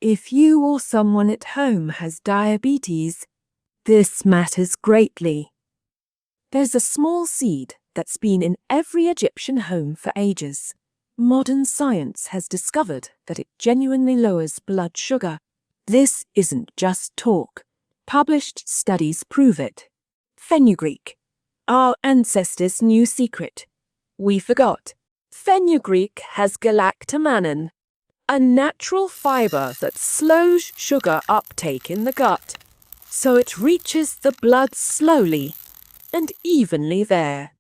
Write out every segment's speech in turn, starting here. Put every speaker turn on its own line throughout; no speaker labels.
If you or someone at home has diabetes, this matters greatly. There's a small seed that's been in every Egyptian home for ages. Modern science has discovered that it genuinely lowers blood sugar. This isn't just talk. Published studies prove it. Fenugreek, our ancestors' new secret. We forgot. Fenugreek has galactomannan, a natural fiber that slows sugar uptake in the gut, so it reaches the blood slowly and evenly there.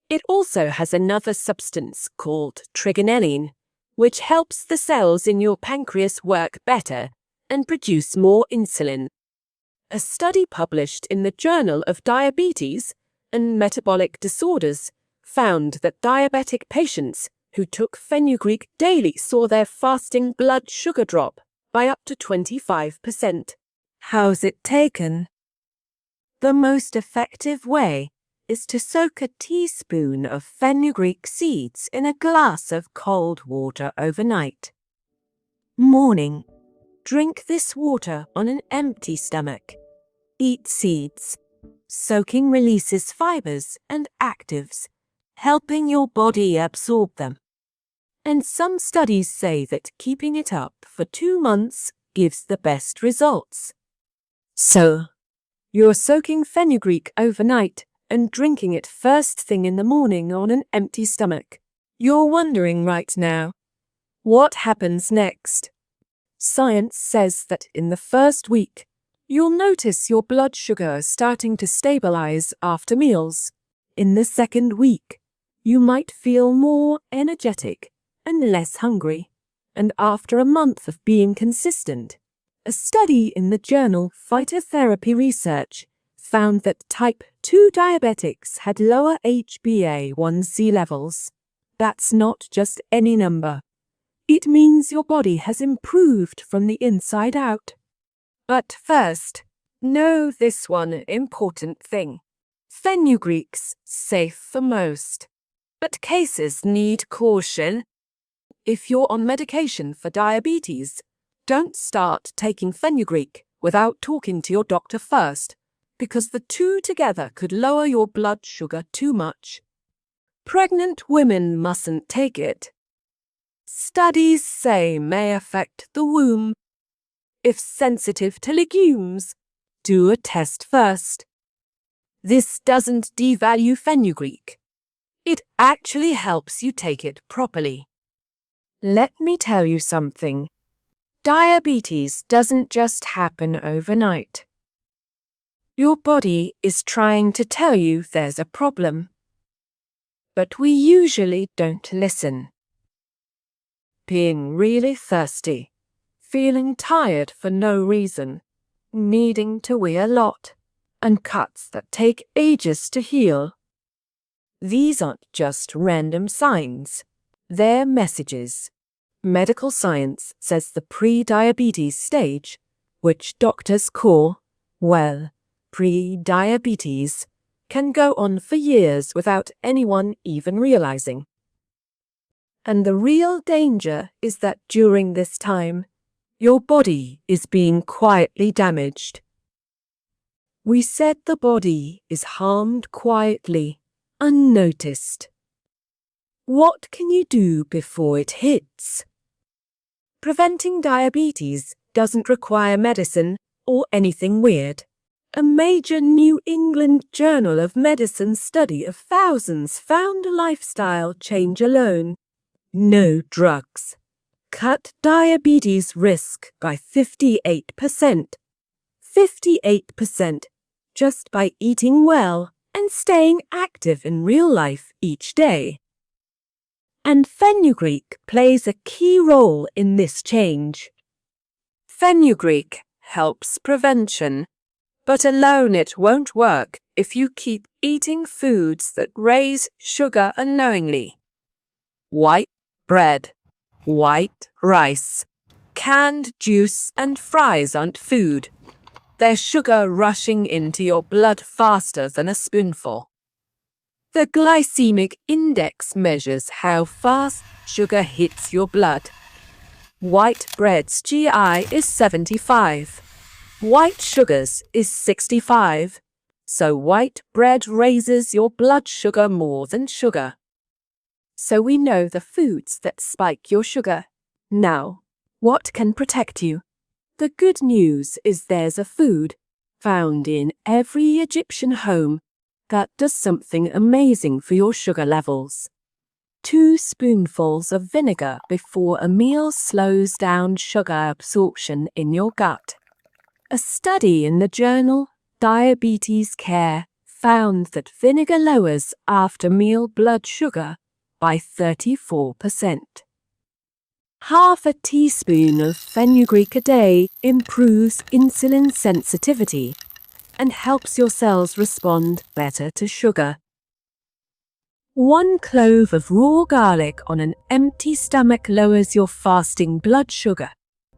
It also has another substance called trigonelline, which helps the cells in your pancreas work better and produce more insulin. A study published in the Journal of Diabetes and Metabolic Disorders found that diabetic patients who took fenugreek daily saw their fasting blood sugar drop by up to 25%. How's it taken? The most effective way is to soak a teaspoon of fenugreek seeds in a glass of cold water overnight. Morning. Drink this water on an empty stomach. Eat seeds. Soaking releases fibers and actives, helping your body absorb them. And some studies say that keeping it up for 2 months gives the best results. So, you're soaking fenugreek overnight and drinking it first thing in the morning on an empty stomach. You're wondering right now, what happens next? Science says that in the first week, you'll notice your blood sugar starting to stabilize after meals. In the second week, you might feel more energetic and less hungry. And after a month of being consistent, a study in the journal Phytotherapy Research found that type 2 diabetics had lower HbA1c levels. That's not just any number. It means your body has improved from the inside out. But first, know this one important thing. Fenugreek's safe for most, but cases need caution. If you're on medication for diabetes, don't start taking fenugreek without talking to your doctor first, because the two together could lower your blood sugar too much. Pregnant women mustn't take it. Studies say may affect the womb. If sensitive to legumes, do a test first. This doesn't devalue fenugreek. It actually helps you take it properly. Let me tell you something. Diabetes doesn't just happen overnight. Your body is trying to tell you there's a problem. But we usually don't listen. Being really thirsty, feeling tired for no reason, needing to wee a lot, and cuts that take ages to heal. These aren't just random signs, they're messages. Medical science says the pre-diabetes stage, which doctors call, well, pre-diabetes, can go on for years without anyone even realizing. And the real danger is that during this time, your body is being quietly damaged. We said the body is harmed quietly, unnoticed. What can you do before it hits? Preventing diabetes doesn't require medicine or anything weird. A major New England Journal of Medicine study of thousands found a lifestyle change alone. No drugs. Cut diabetes risk by 58%. 58% just by eating well and staying active in real life each day. And fenugreek plays a key role in this change. Fenugreek helps prevention, but alone it won't work if you keep eating foods that raise sugar unknowingly. White bread, white rice, canned juice and fries aren't food. They're sugar rushing into your blood faster than a spoonful. The glycemic index measures how fast sugar hits your blood. White bread's GI is 75. White sugars is 65. So white bread raises your blood sugar more than sugar. So we know the foods that spike your sugar. Now, what can protect you? The good news is there's a food found in every Egyptian home that does something amazing for your sugar levels. 2 spoonfuls of vinegar before a meal slows down sugar absorption in your gut. A study in the journal Diabetes Care found that vinegar lowers after-meal blood sugar by 34%. Half a teaspoon of fenugreek a day improves insulin sensitivity and helps your cells respond better to sugar. 1 clove of raw garlic on an empty stomach lowers your fasting blood sugar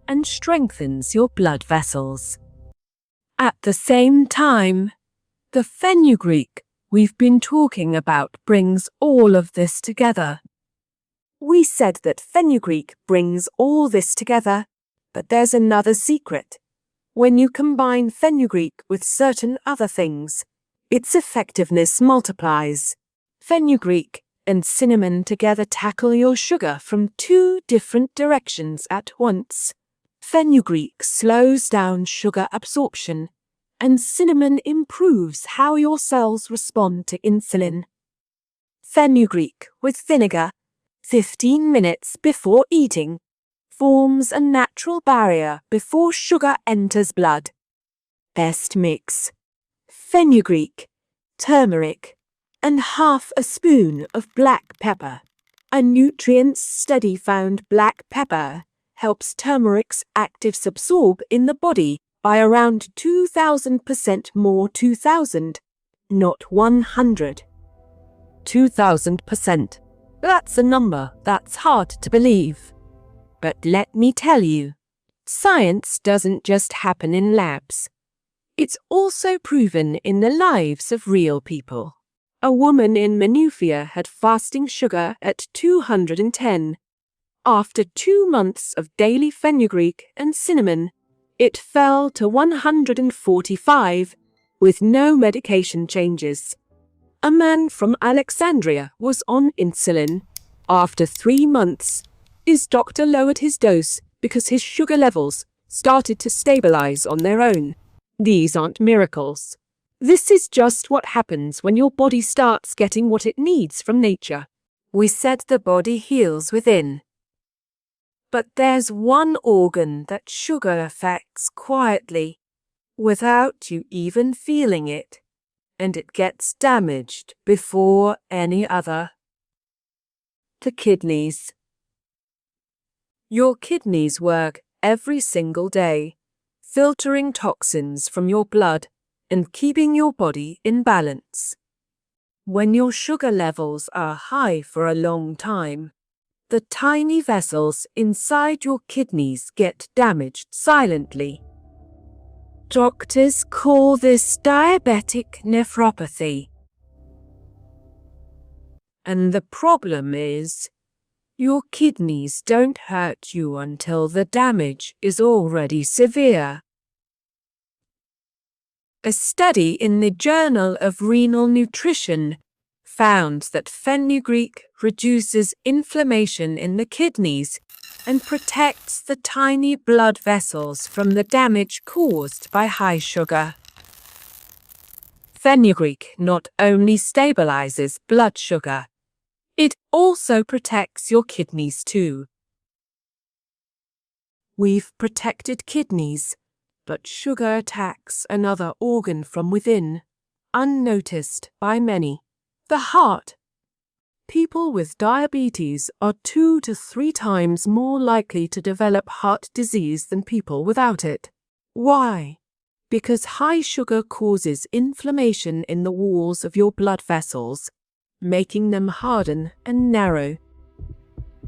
and strengthens your blood vessels. At the same time, the fenugreek we've been talking about brings all of this together. We said that fenugreek brings all this together, but there's another secret. When you combine fenugreek with certain other things, its effectiveness multiplies. Fenugreek and cinnamon together tackle your sugar from 2 different directions at once. Fenugreek slows down sugar absorption, and cinnamon improves how your cells respond to insulin. Fenugreek with vinegar, 15 minutes before eating, forms a natural barrier before sugar enters blood. Best mix: fenugreek, turmeric, and half a spoon of black pepper. A nutrients study found black pepper helps turmeric's actives absorb in the body by around 2,000% more. 2,000, not 100. 2,000%. That's a number that's hard to believe. But let me tell you, science doesn't just happen in labs. It's also proven in the lives of real people. A woman in Manufia had fasting sugar at 210. After 2 months of daily fenugreek and cinnamon, it fell to 145 with no medication changes. A man from Alexandria was on insulin. After 3 months, his doctor lowered his dose because his sugar levels started to stabilize on their own. These aren't miracles. This is just what happens when your body starts getting what it needs from nature. We said the body heals within. But there's one organ that sugar affects quietly, without you even feeling it, and it gets damaged before any other. The kidneys. Your kidneys work every single day, filtering toxins from your blood and keeping your body in balance. When your sugar levels are high for a long time, the tiny vessels inside your kidneys get damaged silently. Doctors call this diabetic nephropathy. And the problem is, your kidneys don't hurt you until the damage is already severe. A study in the Journal of Renal Nutrition found that fenugreek reduces inflammation in the kidneys and protects the tiny blood vessels from the damage caused by high sugar. Fenugreek not only stabilizes blood sugar, it also protects your kidneys too. We've protected kidneys, but sugar attacks another organ from within, unnoticed by many. The heart. People with diabetes are 2 to 3 times more likely to develop heart disease than people without it. Why? Because high sugar causes inflammation in the walls of your blood vessels, making them harden and narrow.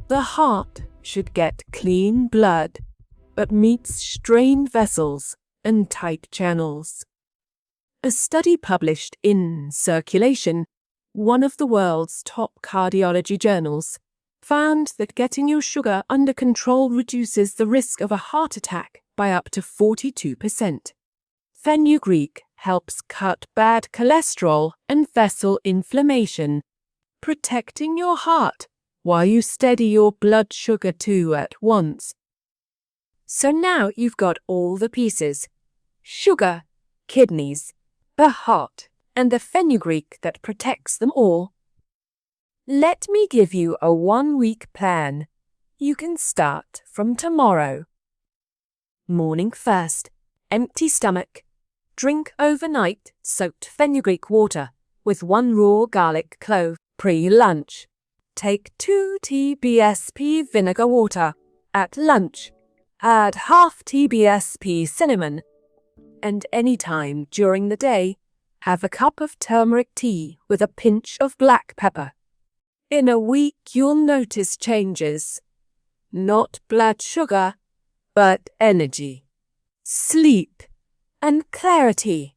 The heart should get clean blood, but meets strained vessels and tight channels. A study published in Circulation, one of the world's top cardiology journals, found that getting your sugar under control reduces the risk of a heart attack by up to 42%. Fenugreek helps cut bad cholesterol and vessel inflammation, protecting your heart while you steady your blood sugar too at once. So now you've got all the pieces: sugar, kidneys, the heart, and the fenugreek that protects them all. Let me give you a 1-week plan. You can start from tomorrow. Morning first, empty stomach. Drink overnight soaked fenugreek water with 1 raw garlic clove. Pre-lunch, take 2 TBSP vinegar water. At lunch, add half TBSP cinnamon. And any time during the day, have a cup of turmeric tea with a pinch of black pepper. In a week, you'll notice changes. Not blood sugar, but energy, sleep, and clarity,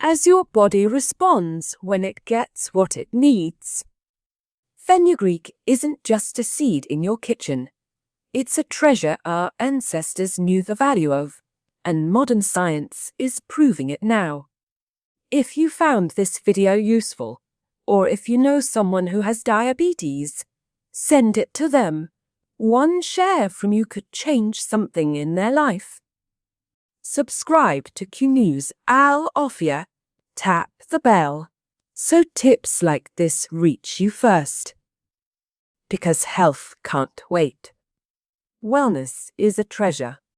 as your body responds when it gets what it needs. Fenugreek isn't just a seed in your kitchen. It's a treasure our ancestors knew the value of, and modern science is proving it now. If you found this video useful, or if you know someone who has diabetes, send it to them. 1 share from you could change something in their life. Subscribe to Q News Al Ofia. Tap the bell so tips like this reach you first. Because health can't wait. Wellness is a treasure.